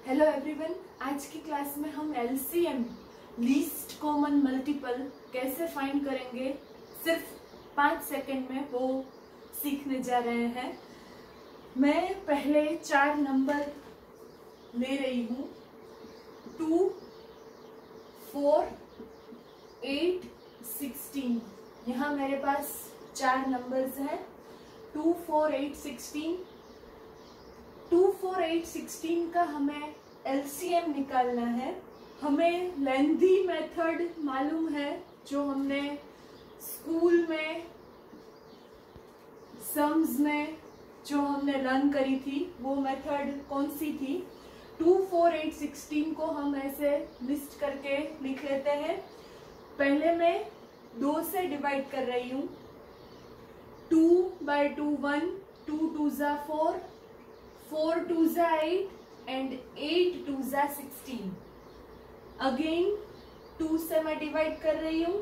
Hello everyone, आज की class में हम एलसीएम लीस्ट कॉमन मल्टीपल कैसे फाइंड करेंगे सिर्फ 5 सेकंड में वो सीखने जा रहे हैं। मैं पहले 4 नंबर ले रही हूँ, 2, 4, 8, 16। यहाँ मेरे पास 4 नंबर्स हैं, 2, 4, 8, 16। 2, 4, 8, 16 का हमें एलसीएम निकालना है। हमें लेंथी मेथड मालूम है जो हमने स्कूल में सम्स में जो हमने लर्न करी थी, वो मेथड कौन सी थी। 2, 4, 8, 16 को हम ऐसे लिस्ट करके लिख लेते हैं। पहले मैं 2 से डिवाइड कर रही हूँ, 2/2 1, 2 2 जा 4, 4 2 जा 8 एंड 8 2 जा 16। अगेन 2 से मैं डिवाइड कर रही हूँ,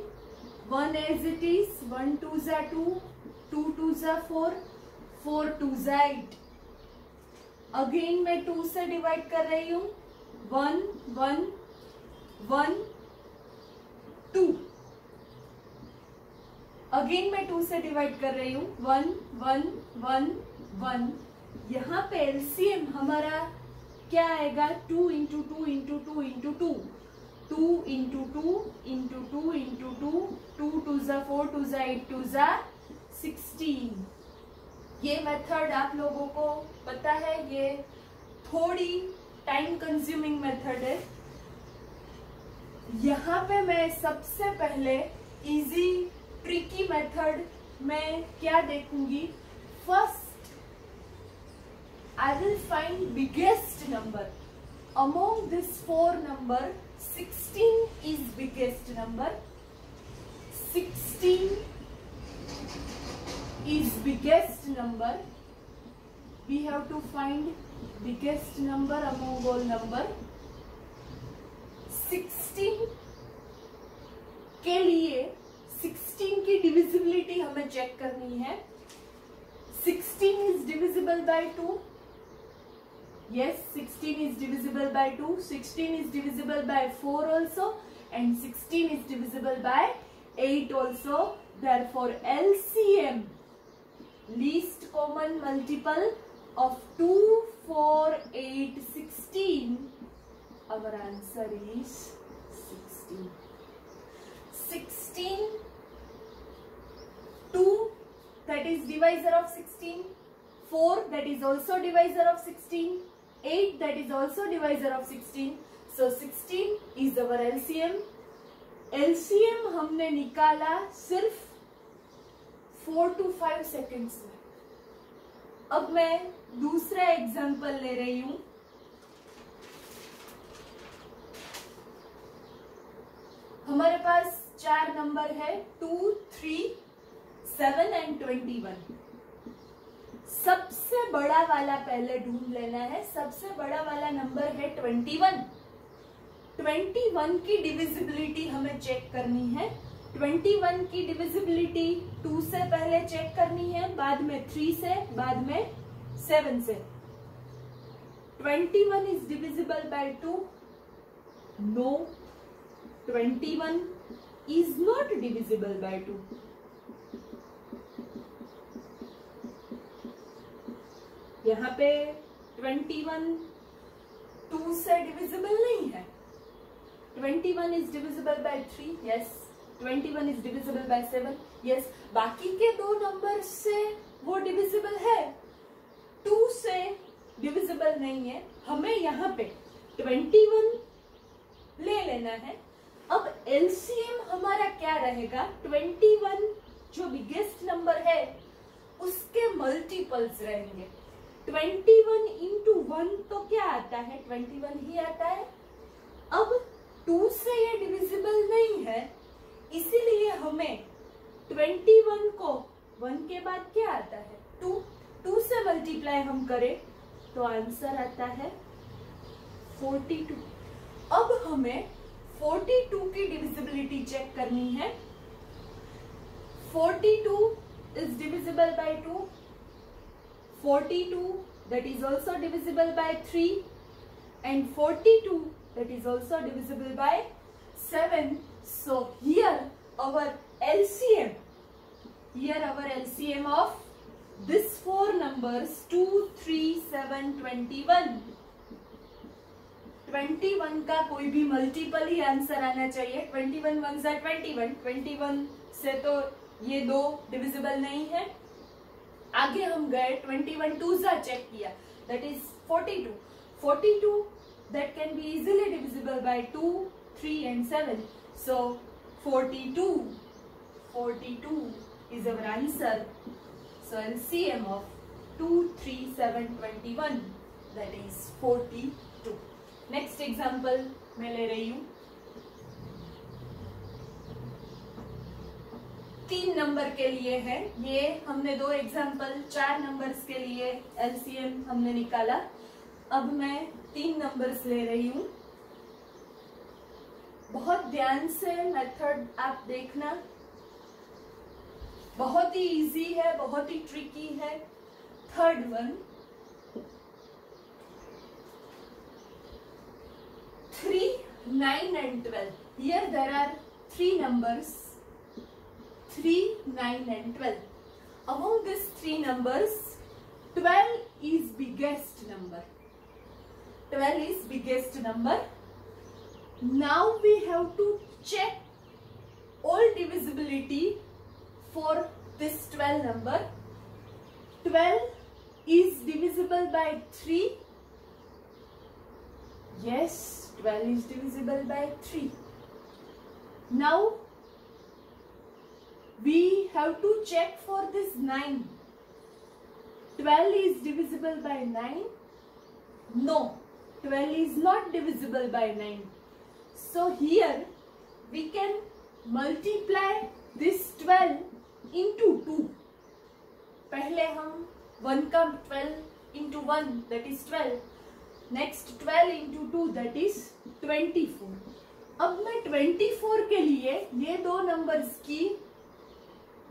1 एज इट इज, 1 2 जा 2, 2 2 जा 4, 4 2 जा 8। अगेन मैं 2 से डिवाइड कर रही हूँ, 1 1 1 2। अगेन मैं 2 से डिवाइड कर रही हूँ, 1 1 1 1। यहाँ पे एलसीएम हमारा क्या आएगा, 2 into 2 into 2 into 2, 2 into 2 into 2 into 2, 2 2 जा 4, 2 जा 8, 2 जा 16। ये मेथड आप लोगों को पता है, ये थोड़ी टाइम कंज्यूमिंग मेथड है। यहाँ पे मैं सबसे पहले इजी ट्रिकी मेथड में क्या देखूंगी, first I will find biggest number. Among this 4 number, 16 is biggest number. 16 is biggest number. We have to find biggest number among all number. 16 के लिए 16 की डिविजिबिलिटी हमें चेक करनी है। 16 is divisible by 2. Yes, 16 is divisible by 2, 16 is divisible by 4 also, and 16 is divisible by 8 also. Therefore, LCM, least common multiple of 2, 4, 8, 16. Our answer is 16. 16, 2, that is divisor of 16. 4, that is also divisor of 16. 8, that is also divisor of 16. So 16 is our LCM. LCM हमने निकाला सिर्फ 4 to 5 seconds में। अब मैं दूसरा example ले रही हूं। हमारे पास 4 नंबर है, 2, 3, 7 एंड 21। सबसे बड़ा वाला पहले ढूंढ लेना है। सबसे बड़ा वाला नंबर है 21। 21 की डिविजिबिलिटी हमें चेक करनी है। 21 की डिविजिबिलिटी 2 से पहले चेक करनी है, बाद में 3 से, बाद में 7 से। 21 is divisible by 2? No, 21 is not divisible by 2। यहाँ पे 21 2 से डिविजिबल नहीं है। 21 is divisible bye 3, yes. 21 is divisible bye 7, yes. बाकी के 2 नंबर से वो डिविजिबल है, 2 से डिविजिबल नहीं है। हमें यहाँ पे 21 ले लेना है। अब एलसीएम हमारा क्या रहेगा, 21 जो बिगेस्ट नंबर है उसके मल्टीपल्स रहेंगे। 21 इंटू 1 तो क्या आता है, 21 ही आता है। अब 2 से ये डिविजिबल नहीं है, इसीलिए हमें 21 को 1 के बाद क्या आता है, 2। 2 से मल्टीप्लाई हम करें तो आंसर आता है 42। अब हमें 42 की डिविजिबिलिटी चेक करनी है। 42 is divisible by 2, 42 that is also divisible by 3, and 42 that is also divisible by 7. So here our LCM of this four numbers 2, 3, 7, 21 का कोई भी मल्टीपल ही आंसर आना चाहिए. 21 1 जा 21, 21 से तो ये दो डिविजिबल नहीं है. आगे हम गए 21 2 जा चेक किया, that is 42. 42 that can be easily divisible by 2, 3 and 7. So 42 is our answer. So LCM of 2, 3, 7, 21 that is 42. Next example मैं ले रही हूं 3 नंबर के लिए है. ये हमने 2 एग्जाम्पल 4 नंबर्स के लिए एलसीएम हमने निकाला. अब मैं 3 नंबर्स ले रही हूं. बहुत ध्यान से मेथड आप देखना, बहुत ही इजी है, बहुत ही ट्रिकी है. Third one 3, 9 and 12. Here there are 3 numbers 3, 9 and 12. Among these 3 numbers 12 is biggest number. 12 is biggest number. Now we have to check all divisibility for this 12 number. 12 is divisible by 3. Yes, 12 is divisible by 3. Now we have to check for this 9. 12 is divisible by 9. No, 12 is not divisible by 9. So here we can multiply this 12 into 2. पहले हम 1 का 12 into 1 that is 12. Next 12 into 2 that is 24. अब मैं 24 के लिए ये 2 numbers की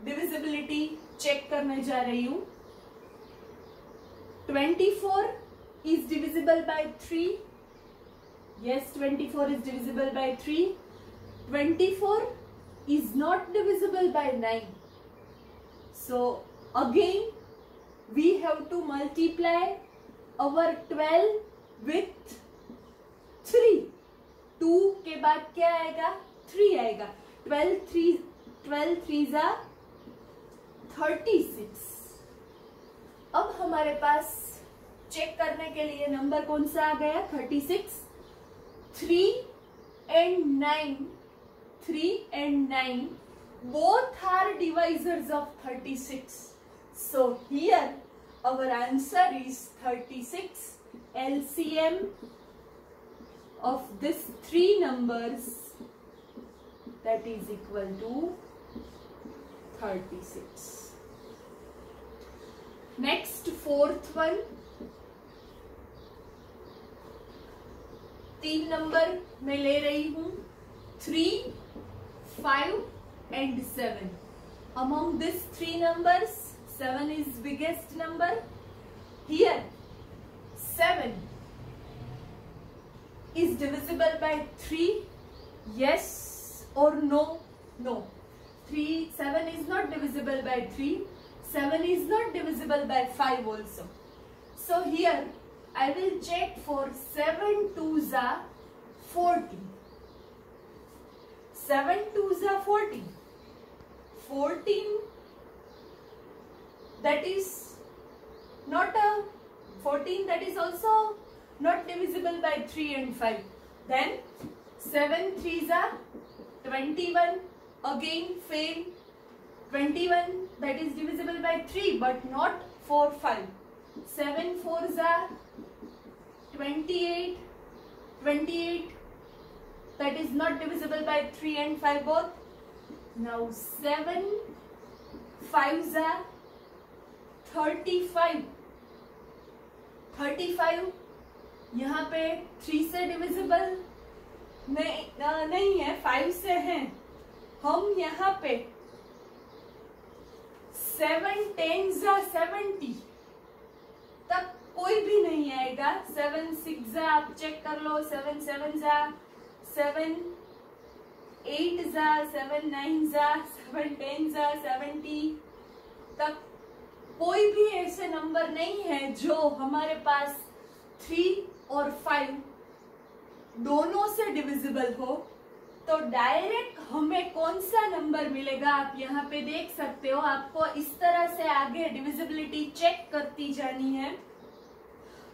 divisibility check करने जा रही हूं. 24 is divisible by 3. Yes, 24 is divisible by 3. 24 is not divisible by 9. So again we have to multiply our 12 with 3. 2 के बाद क्या आएगा? 3 आएगा. 12 3s are 36. अब हमारे पास चेक करने के लिए नंबर कौन सा आ गया? 36. 3 and 9 both are divisors of 36. So here our answer is 36. LCM of this 3 numbers that is equal to 36. Next, fourth one. 3 number मैं ले रही हूं 3, 5 and 7. Among these 3 numbers 7 is biggest number. Here 7 is divisible by 3. Yes or no? No. 7 is not divisible by 3. 7 is not divisible by 5 also. So here I will check for 7 2s are 14. 7 2s are 14. 14 that is not a 14 that is also not divisible by 3 and 5. Then 7 3s are 21. Again fail. 21 that is divisible by 3 but not 4 5. 7 4s are 28. 28 that is not divisible by 3 and 5 both. Now 7 5s are 35. 35 यहाँ पे 3 से divisible नहीं है, 5 से है. हम यहाँ पे 7 10s are 70 तक कोई भी नहीं आएगा। 7 6 जा, आप चेक कर लो, 7 7 जा, 7 8 जा, 7 9 जा, 7 10 जा, 70 तक कोई भी ऐसे नंबर नहीं है जो हमारे पास 3 और 5 दोनों से डिविजिबल हो। तो डायरेक्ट हमें कौन सा नंबर मिलेगा, आप यहाँ पे देख सकते हो। आपको इस तरह से आगे डिविजिबिलिटी चेक करती जानी है।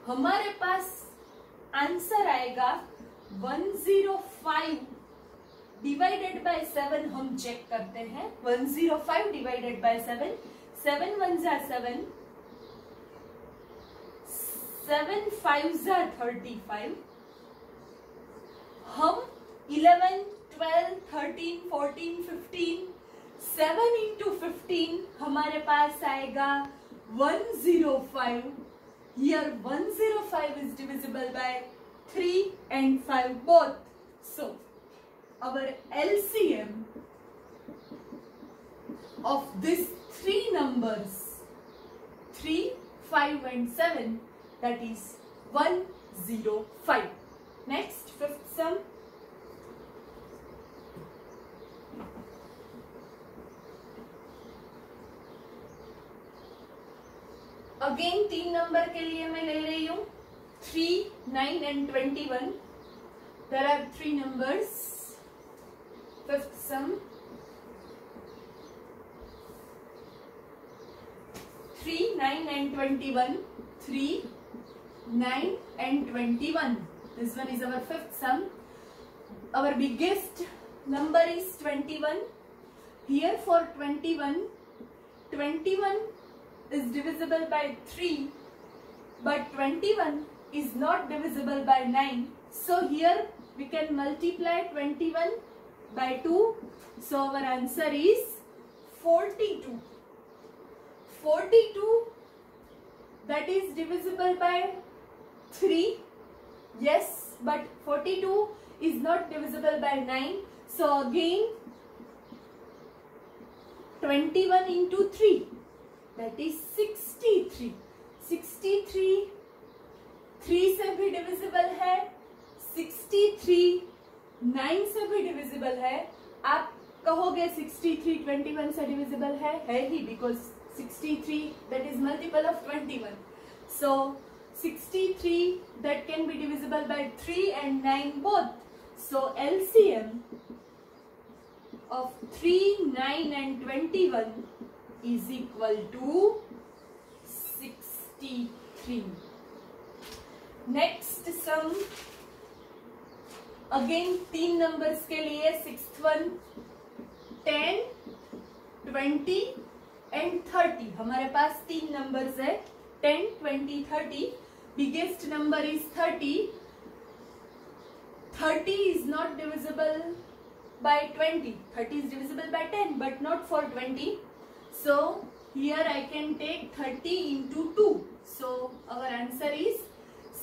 हमारे पास आंसर आएगा 105 डिवाइडेड बाय 7। हम चेक करते हैं 105 डिवाइडेड बाय 7। 7 1 जा 7, 7 5 जा 35। हम 11 12 13 14 15 7 इंटू 15 हमारे पास आएगा 105। Here 105 is divisible by 3 and 5 both. So our LCM of these three numbers 3, 5 and 7, that is 105. Next, fifth sum. Again 3 number के लिए मैं ले रही हूँ 3, 9 and 21. There are 3 numbers. Fifth sum 3, 9 and 21. 3, 9 and 21. This one is our fifth sum. Our biggest number is 21. Here for 21, 21 is divisible by 3, but 21 is not divisible by 9. So here we can multiply 21 by 2. So our answer is 42. 42, that is divisible by 3. Yes, but 42 is not divisible by 9. So again 21 into 3. That is 63. 63 3 से भी divisible है, 63 9 से भी divisible है। आप कहोगे 63 21 से divisible है ही, because 63 that is multiple of 21. So 63 that can be divisible by 3 and 9 both. So LCM of 3, 9 and 21 is equal to 63. Next sum, again 3 numbers के लिए. Sixth one 10, 20 and 30. हमारे पास 3 numbers है 10, 20, 30. Biggest number is 30. 30 is not divisible by 20. 30 is divisible by 10 but not for 20. So here I can take 30 into 2. So our answer is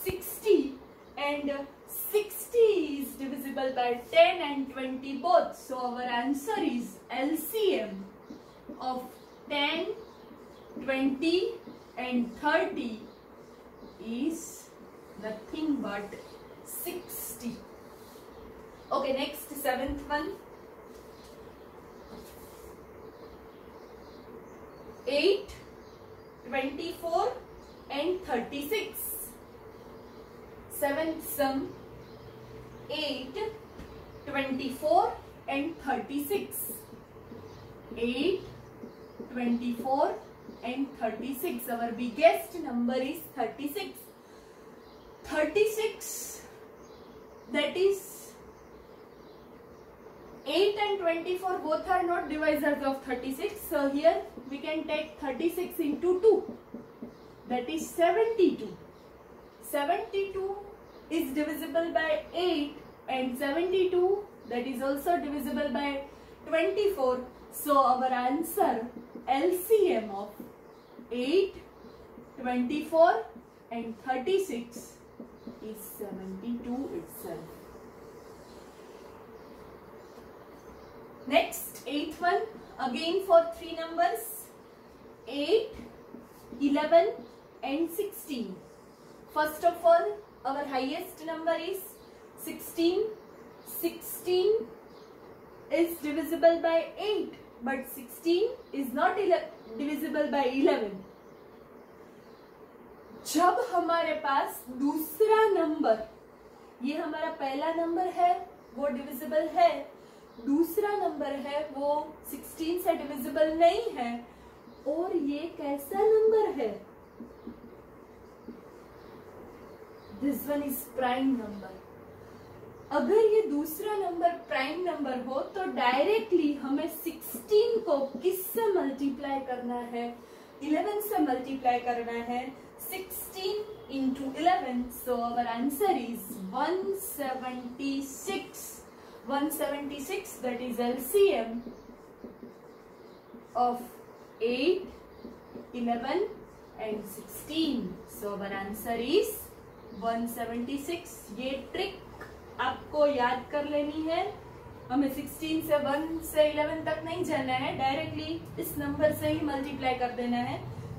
60, and 60 is divisible by 10 and 20 both. So our answer is LCM of 10, 20 and 30 is nothing but 60. Okay, next 7th one. 8, 24 and 36. 7th sum 8, 24 and 36. 8, 24 and 36. Our biggest number is 36. 36, that is 8 and 24 both are not divisors of 36. So here we can take 36 into 2. That is 72. 72 is divisible by 8 and 72 that is also divisible by 24. So our answer LCM of 8, 24 and 36 is 72 itself. Next 8th one, again for 3 numbers 8, 11 and 16. First of all, our highest number is 16. 16 is divisible by 8, but 16 is not divisible by 11. जब हमारे पास दूसरा number, ये हमारा पहला number है वो divisible है, दूसरा नंबर है वो 16 से डिविजिबल नहीं है, और ये कैसा नंबर है? This one is prime number. अगर ये दूसरा नंबर प्राइम नंबर हो तो डायरेक्टली हमें 16 को किससे मल्टीप्लाई करना है? 11 से मल्टीप्लाई करना है। 16 into 11, so our answer is 176. 176, that is LCM of 8, 11 and 16. So our answer is 176. ये ट्रिक आपको याद कर लेनी है। हमें 16 से 1 से 11 तक नहीं जाना है, डायरेक्टली इस नंबर से ही मल्टीप्लाई कर देना है।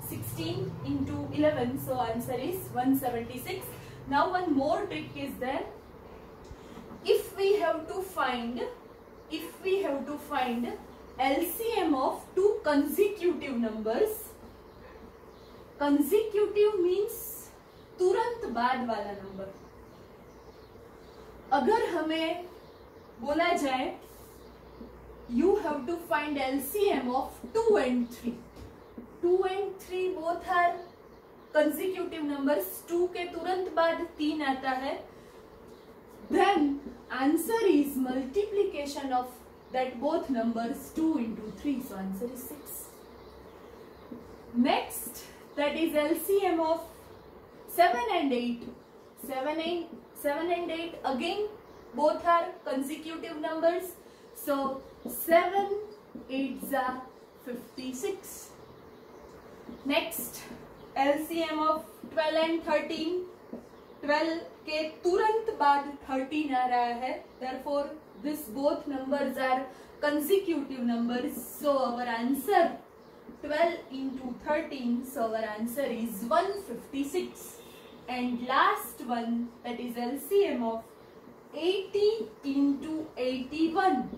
16 into 11, so answer is 176. Now one more trick is there. If we have to find LCM of two consecutive numbers, consecutive means तुरंत बाद वाला नंबर। अगर हमें बोला जाए you have to find LCM of 2 and 3. 2 and 3 both are consecutive numbers. 2 के तुरंत बाद 3 आता है। Then answer is multiplication of that both numbers 2 into 3. So answer is 6. Next, that is LCM of 7 and 8. 7 and 8 again both are consecutive numbers. So 7 8s are 56. Next, LCM of 12 and 13. 12 के तुरंत बाद 13 आ रहा है, therefore this both numbers are consecutive numbers. So our answer 12 into 13. So our answer is 156. And last one, that is LCM of 80 into 81.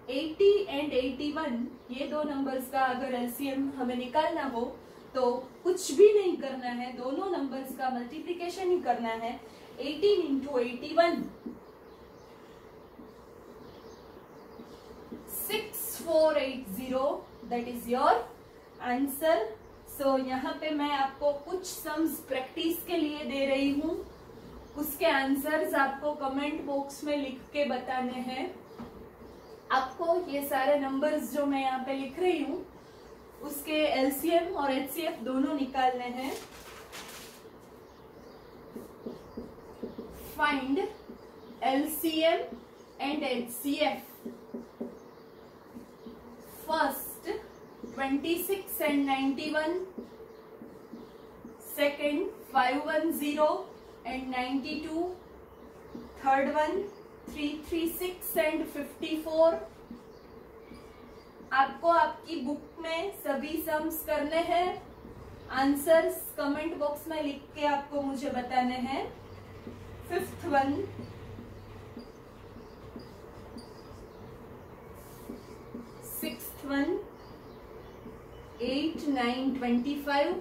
80 and 81, ये दो numbers का अगर LCM हमें निकालना हो तो कुछ भी नहीं करना है, दोनों नंबर्स का मल्टीप्लिकेशन ही करना है। 18 into 81, 6480, that is your answer. So यहाँ पे मैं आपको कुछ सम्स प्रैक्टिस के लिए दे रही हूँ, उसके आंसर्स आपको कमेंट बॉक्स में लिख के बताने हैं। आपको ये सारे नंबर्स जो मैं यहाँ पे लिख रही हूँ उसके LCM और HCF दोनों निकालने हैं। Find LCM and HCF. First, 26 and 91. Second, 510 and 92. Third one, 336 and 54. आपको आपकी बुक में सभी सम्स करने हैं। आंसर्स कमेंट बॉक्स में लिख के आपको मुझे बताने हैं। Fifth one, sixth one, 8 9 25,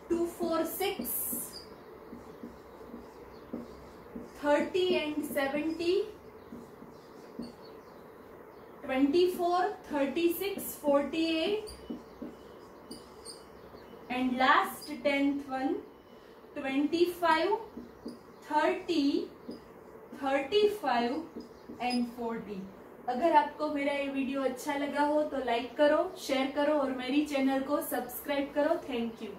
2 4 6, 30 and 70, 24 36 48, and last 10th one, 25 30 35 and 40. अगर आपको मेरा ये वीडियो अच्छा लगा हो तो लाइक करो, शेयर करो और मेरी चैनल को सब्सक्राइब करो। Thank you.